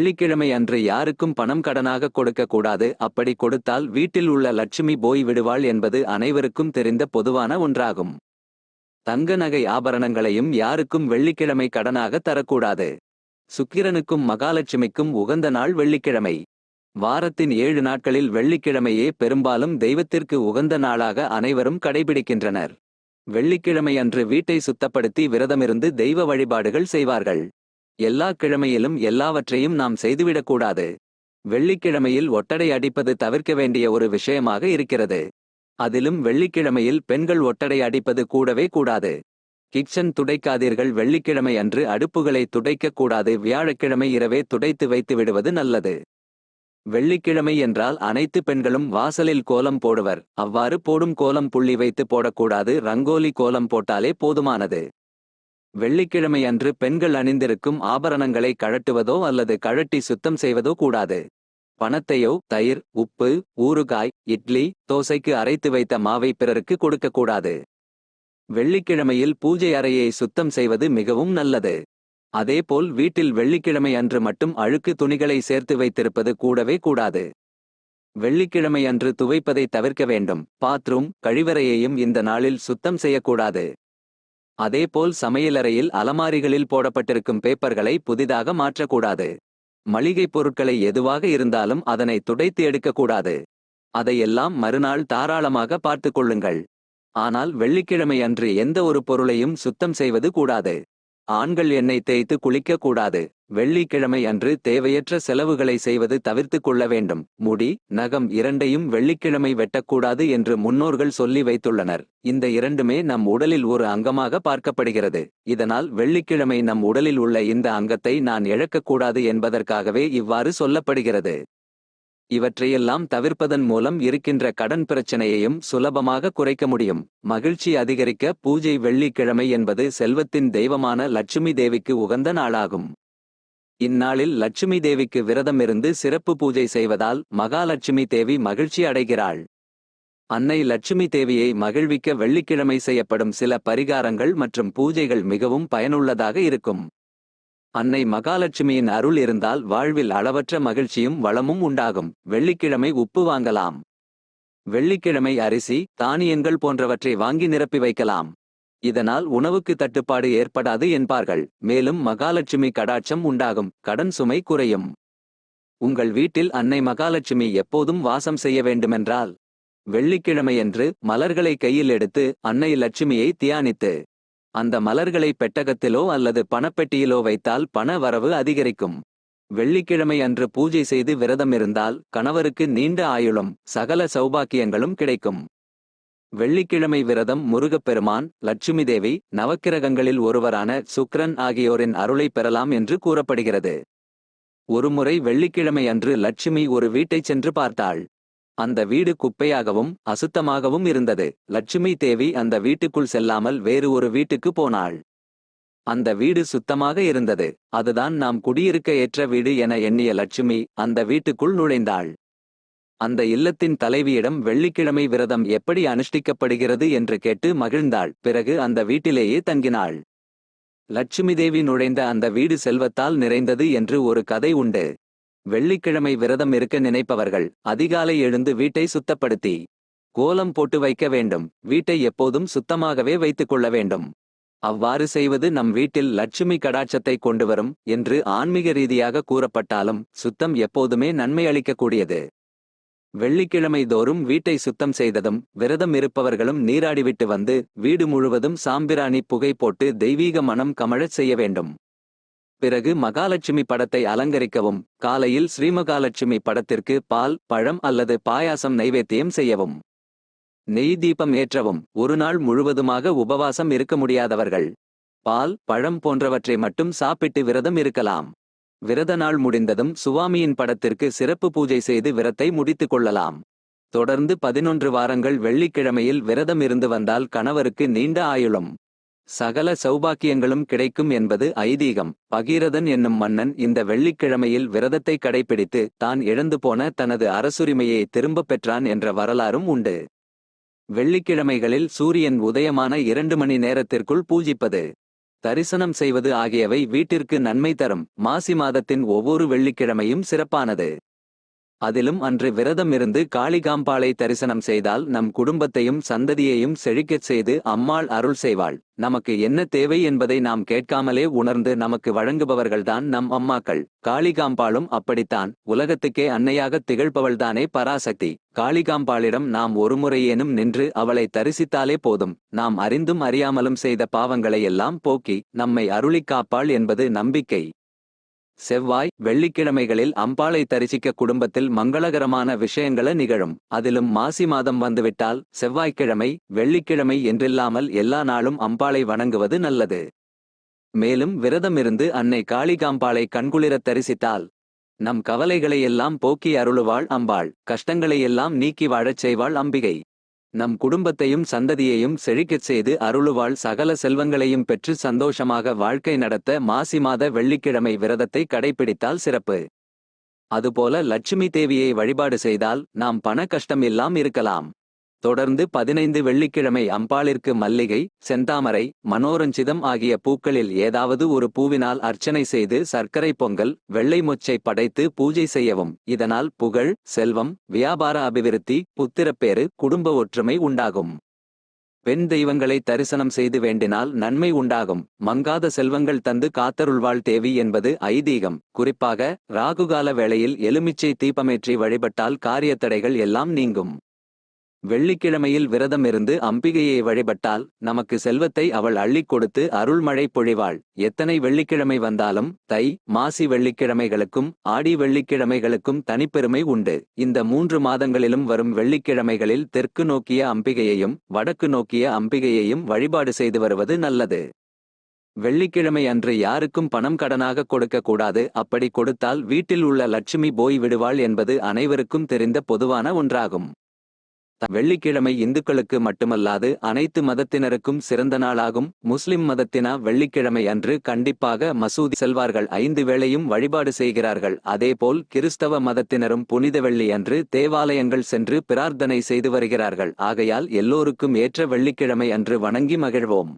வெள்ளிக்கிழமை அன்று யாருக்கும் பணம் கடனாக கொடுக்க கூடாது. அப்படி கொடுத்தால் வீட்டில் உள்ள லட்சுமி போய் விடுவாள் என்பது அனைவருக்கும் தெரிந்த பொதுவான ஒன்றாகும். தங்க நகை ஆபரணங்களையும் யாருக்கும் வெள்ளிக்கிழமை கடனாக தரக்கூடாது. சுக்கிரனுக்கும் மகாலட்சுமிக்கும் உகந்த நாள் வெள்ளிக்கிழமை. வாரத்தின் 7 நாட்களில் வெள்ளிக்கிழமையே பெரும்பாலும் தெய்வத்திற்கு உகந்த நாளாக அனைவரும் கடைபிடிக்கின்றனர். வெள்ளிக்கிழமை அன்று வீட்டை சுத்தப்படுத்தி விரதமிருந்து தெய்வ வழிபாடுகள் செய்வார்கள். எல்லா கிழமையிலும் எல்லாவற்றையும் நாம் செய்துவிடக்கூடாது. வெள்ளிக்கிழமையில் ஒட்டடை அடிப்பது தவிர்க்க வேண்டிய ஒரு விஷயமாக இருக்கிறது. அதிலும் வெள்ளிக்கிழமையில் பெண்கள் ஒட்டடை அடிப்பது கூடவே கூடாது. கிச்சன் துடைக்காதீர்கள். வெள்ளிக்கிழமை அன்று அடுப்புகளை துடைக்க கூடாது. வியாழக்கிழமை இரவே துடைத்து வைத்து விடுவது நல்லது. வெள்ளிக்கிழமை என்றால் அனைத்து பெண்களும் வாசலில் கோலம் போடுவர். அவ்வாறு போடும் கோலம் புள்ளி வைத்து போடக்கூடாது. ரங்கோலி கோலம் போட்டாலே போதுமானது. வெள்ளிக்கிழமை அன்று பெண்கள் அணிந்திருக்கும் ஆபரணங்களை கழட்டுவதோ அல்லது கழட்டி சுத்தம் செய்வதோ கூடாது. பணத்தையோ தயிர், உப்பு, ஊறுகாய், இட்லி, தோசைக்கு அரைத்து வைத்த மாவை பிறருக்கு கொடுக்கக்கூடாது. வெள்ளிக்கிழமையில் பூஜை அறையை சுத்தம் செய்வது மிகவும் நல்லது. அதேபோல் வீட்டில் வெள்ளிக்கிழமை அன்று மட்டும் அழுக்கு துணிகளை சேர்த்து வைத்திருப்பது கூடவே கூடாது. வெள்ளிக்கிழமை அன்று துவைப்பதை தவிர்க்க வேண்டும். பாத்ரூம், கழிவறையையும் இந்த நாளில் சுத்தம் செய்யக்கூடாது. அதேபோல் சமையலறையில் அலமாரிகளில் போடப்பட்டிருக்கும் பேப்பர்களை புதிதாக மாற்றக்கூடாது. மளிகைப் பொருட்களை எதுவாக இருந்தாலும் அதனை துடைத்து எடுக்கக்கூடாது. அதையெல்லாம் மறுநாள் தாராளமாக பார்த்து கொள்ளுங்கள். ஆனால் வெள்ளிக்கிழமை அன்று எந்த ஒரு பொருளையும் சுத்தம் செய்வது கூடாது. ஆண்கள் எண்ணெய் தேய்த்து குளிக்க கூடாது. வெள்ளிக்கிழமை அன்று தேவையற்ற செலவுகளை செய்வது தவிர்த்து கொள்ள வேண்டும். முடி, நகம் இரண்டையும் வெள்ளிக்கிழமை வெட்டக்கூடாது என்று முன்னோர்கள் சொல்லி வைத்துள்ளனர். இந்த இரண்டுமே நம் உடலில் ஒரு அங்கமாக பார்க்கப்படுகிறது. இதனால் வெள்ளிக்கிழமை நம் உடலில் உள்ள இந்த அங்கத்தை நான் இழக்கக்கூடாது என்பதற்காகவே இவ்வாறு சொல்லப்படுகிறது. இவற்றையெல்லாம் தவிர்ப்பதன் மூலம் இருக்கின்ற கடன் பிரச்சனையையும் சுலபமாக குறைக்க முடியும். மகிழ்ச்சி அதிகரிக்க பூஜை. வெள்ளிக்கிழமை என்பது செல்வத்தின் தெய்வமான லட்சுமி தேவிக்கு உகந்த நாளாகும். இந்நாளில் லட்சுமி தேவிக்கு விரதமிருந்து சிறப்பு பூஜை செய்வதால் மகாலட்சுமி தேவி மகிழ்ச்சி அடைகிறாள். அன்னை லட்சுமி தேவியை மகிழ்விக்க வெள்ளிக்கிழமை செய்யப்படும் சில பரிகாரங்கள் மற்றும் பூஜைகள் மிகவும் பயனுள்ளதாக இருக்கும். அன்னை மகாலட்சுமியின் அருள் இருந்தால் வாழ்வில் அளவற்ற மகிழ்ச்சியும் வளமும் உண்டாகும். வெள்ளிக்கிழமை உப்பு வாங்கலாம். வெள்ளிக்கிழமை அரிசி, தானியங்கள் போன்றவற்றை வாங்கி நிரப்பி வைக்கலாம். இதனால் உணவுக்கு தட்டுப்பாடு ஏற்படாது என்பார்கள். மேலும் மகாலட்சுமி கடாட்சம் உண்டாகும். கடன் சுமை குறையும். உங்கள் வீட்டில் அன்னை மகாலட்சுமி எப்போதும் வாசம் செய்ய வேண்டுமென்றால் வெள்ளிக்கிழமையன்று மலர்களை கையில் எடுத்து அன்னை லட்சுமியை தியானித்து அந்த மலர்களை பெட்டகத்திலோ அல்லது பணப்பெட்டியிலோ வைத்தால் பண வரவு அதிகரிக்கும். வெள்ளிக்கிழமை அன்று பூஜை செய்து விரதமிருந்தால் கணவருக்கு நீண்ட ஆயுளும் சகல சௌபாக்கியங்களும் கிடைக்கும். வெள்ளிக்கிழமை விரதம் முருகப்பெருமான், லட்சுமி தேவி, நவக்கிரகங்களில் ஒருவரான சுக்கிரன் ஆகியோரின் அருளை பெறலாம் என்று கூறப்படுகிறது. ஒருமுறை வெள்ளிக்கிழமை அன்று லட்சுமி ஒரு வீட்டைச் சென்று பார்த்தாள். அந்த வீடு குப்பையாகவும் அசுத்தமாகவும் இருந்தது. லட்சுமி தேவி அந்த வீட்டுக்குள் செல்லாமல் வேறு ஒரு வீட்டுக்கு போனாள். அந்த வீடு சுத்தமாக இருந்தது. அதுதான் நாம் குடியிருக்க ஏற்ற வீடு என எண்ணிய லட்சுமி அந்த வீட்டுக்குள் நுழைந்தாள். அந்த இல்லத்தின் தலைவியிடம் வெள்ளிக்கிழமை விரதம் எப்படி அனுஷ்டிக்கப்படுகிறது என்று கேட்டு மகிழ்ந்தாள். பிறகு அந்த வீட்டிலேயே தங்கினாள். லட்சுமி தேவி நுழைந்த அந்த வீடு செல்வத்தால் நிறைந்தது என்று ஒரு கதை உண்டு. வெள்ளிக்கிழமை விரதம் இருக்க நினைப்பவர்கள் அதிகாலை எழுந்து வீட்டை சுத்தப்படுத்தி கோலம் போட்டு வைக்க வேண்டும். வீட்டை எப்போதும் சுத்தமாகவே வைத்துக் கொள்ள வேண்டும். அவ்வாறு செய்வது நம் வீட்டில் லட்சுமி கடாட்சத்தை கொண்டுவரும் என்று ஆன்மீக ரீதியாக கூறப்பட்டாலும் சுத்தம் எப்போதுமே நன்மை அளிக்கக்கூடியது. வெள்ளிக்கிழமை தோறும் வீட்டை சுத்தம் செய்ததும் விரதம் இருப்பவர்களும் நீராடிவிட்டு வந்து வீடு முழுவதும் சாம்பிராணி புகை போட்டு தெய்வீக மனம் கமழச் செய்ய வேண்டும். பிறகு மகாலட்சுமி படத்தை அலங்கரிக்கவும். காலையில் ஸ்ரீமகாலட்சுமி படத்திற்கு பால், பழம் அல்லது பாயாசம் நைவேத்தியம் செய்யவும். நெய் தீபம் ஏற்றவும். ஒரு நாள் முழுவதுமாக உபவாசம் இருக்க முடியாதவர்கள் பால், பழம் போன்றவற்றை மட்டும் சாப்பிட்டு விரதம் இருக்கலாம். விரத நாள் முடிந்ததும் சுவாமியின் படத்திற்கு சிறப்பு பூஜை செய்து விரத்தை முடித்துக் கொள்ளலாம். தொடர்ந்து 11 வாரங்கள் வெள்ளிக்கிழமையில் விரதம் இருந்து வந்தால் கணவருக்கு நீண்ட ஆயுளும் சகல சௌபாக்கியங்களும் கிடைக்கும் என்பது ஐதீகம். பகீரதன் என்னும் மன்னன் இந்த வெள்ளிக்கிழமையில் விரதத்தை கடைபிடித்து தான் இழந்து போன தனது அரசுரிமையை திரும்பப் பெற்றான் என்ற வரலாறும் உண்டு. வெள்ளிக்கிழமைகளில் சூரியன் உதயமான 2 மணி நேரத்திற்குள் பூஜிப்பது தரிசனம் செய்வது ஆகியவை வீட்டிற்கு நன்மை தரும். மாசி மாதத்தின் ஒவ்வொரு வெள்ளிக்கிழமையும் சிறப்பானது. அதிலும் அன்று விரதம் இருந்து காளிகாம்பாளை தரிசனம் செய்தால் நம் குடும்பத்தையும் சந்ததியையும் செழிக்கச் செய்து அம்மாள் அருள் செய்வாள். நமக்கு என்ன தேவை என்பதை நாம் கேட்காமலே உணர்ந்து நமக்கு வழங்குபவர்கள்தான் நம் அம்மாக்கள். காளிகாம்பாளும் அப்படித்தான். உலகத்துக்கே அன்னையாகத் திகழ்பவள்தானே பராசக்தி. காளிகாம்பாளிடம் நாம் ஒருமுறையேனும் நின்று அவளை தரிசித்தாலே போதும். நாம் அறிந்தும் அறியாமலும் செய்த பாவங்களை எல்லாம் போக்கி நம்மை அருளிக் காப்பாள் என்பது நம்பிக்கை. செவ்வாய் வெள்ளிக்கிழமைகளில் அம்பாளை தரிசிக்க குடும்பத்தில் மங்களகரமான விஷயங்கள நிகழும். அதிலும் மாசி மாதம் வந்துவிட்டால் செவ்வாய்க்கிழமை வெள்ளிக்கிழமை என்றில்லாமல் எல்லா நாளும் அம்பாளை வணங்குவது நல்லது. மேலும் விரதம் இருந்து அன்னை காளிகாம்பாளை கண்குளிரத் தரிசித்தால் நம் கவலைகளையெல்லாம் போக்கி அருளுவாள் அம்பாள். கஷ்டங்களையெல்லாம் நீக்கி வாழச் செய்வாள் அம்பிகை. நம் குடும்பத்தையும் சந்ததியையும் செழிக்கச் செய்து அருளுவாள். சகல செல்வங்களையும் பெற்று சந்தோஷமாக வாழ்க்கை நடத்த மாசி மாத வெள்ளிக்கிழமை விரதத்தை கடைபிடித்தால் சிறப்பு. அதுபோல லட்சுமி தேவியை வழிபாடு செய்தால் நாம் பண கஷ்டம் எல்லாம் இருக்கலாம். தொடர்ந்து 15 வெள்ளிக்கிழமை அம்பாளிற்கு மல்லிகை, செந்தாமரை, மனோரஞ்சிதம் ஆகிய பூக்களில் ஏதாவது ஒரு பூவினால் அர்ச்சனை செய்து சர்க்கரை பொங்கல், வெள்ளை மொச்சை படைத்து பூஜை செய்யவும். இதனால் புகழ், செல்வம், வியாபார அபிவிருத்தி, புத்திரப்பேறு, குடும்ப ஒற்றுமை உண்டாகும். பெண் தெய்வங்களை தரிசனம் செய்து வேண்டினால் நன்மை உண்டாகும். மங்காத செல்வங்கள் தந்து காத்தருள்வாள் தேவி என்பது ஐதீகம். குறிப்பாக ராகுகால வேளையில் எலுமிச்சை தீபமேற்றி வழிபட்டால் காரியத்தடைகள் எல்லாம் நீங்கும். வெள்ளிக்கிழமையில் விரதம் இருந்து அம்பிகையை வழிபட்டால் நமக்கு செல்வத்தை அவள் அள்ளிக் கொடுத்து அருள்மழை பொழிவாள். எத்தனை வெள்ளிக்கிழமை வந்தாலும் தை, மாசி வெள்ளிக்கிழமைகளுக்கும் ஆடி வெள்ளிக்கிழமைகளுக்கும் தனிப்பெருமை உண்டு. இந்த 3 மாதங்களிலும் வரும் வெள்ளிக்கிழமைகளில் தெற்கு நோக்கிய அம்பிகையையும் வடக்கு நோக்கிய அம்பிகையையும் வழிபாடு செய்து வருவது நல்லது. வெள்ளிக்கிழமை அன்று யாருக்கும் பணம் கடனாக கொடுக்க கூடாது. அப்படி கொடுத்தால் வீட்டில் உள்ள லட்சுமி போய் விடுவாள் என்பது அனைவருக்கும் தெரிந்த பொதுவான ஒன்றாகும். வெள்ளிக்கிழமை இந்துக்களுக்கு மட்டுமல்லாது அனைத்து மதத்தினருக்கும் சிறந்த நாளாகும். முஸ்லிம் மதத்தினா வெள்ளிக்கிழமை அன்று கண்டிப்பாக மசூதி செல்வார்கள். 5 வேளையும் வழிபாடு செய்கிறார்கள். அதேபோல் கிறிஸ்தவ மதத்தினரும் புனித வெள்ளி அன்று தேவாலயங்கள் சென்று பிரார்த்தனை செய்து வருகிறார்கள். ஆகையால் எல்லோருக்கும் ஏற்ற வெள்ளிக்கிழமை அன்று வணங்கி மகிழ்வோம்.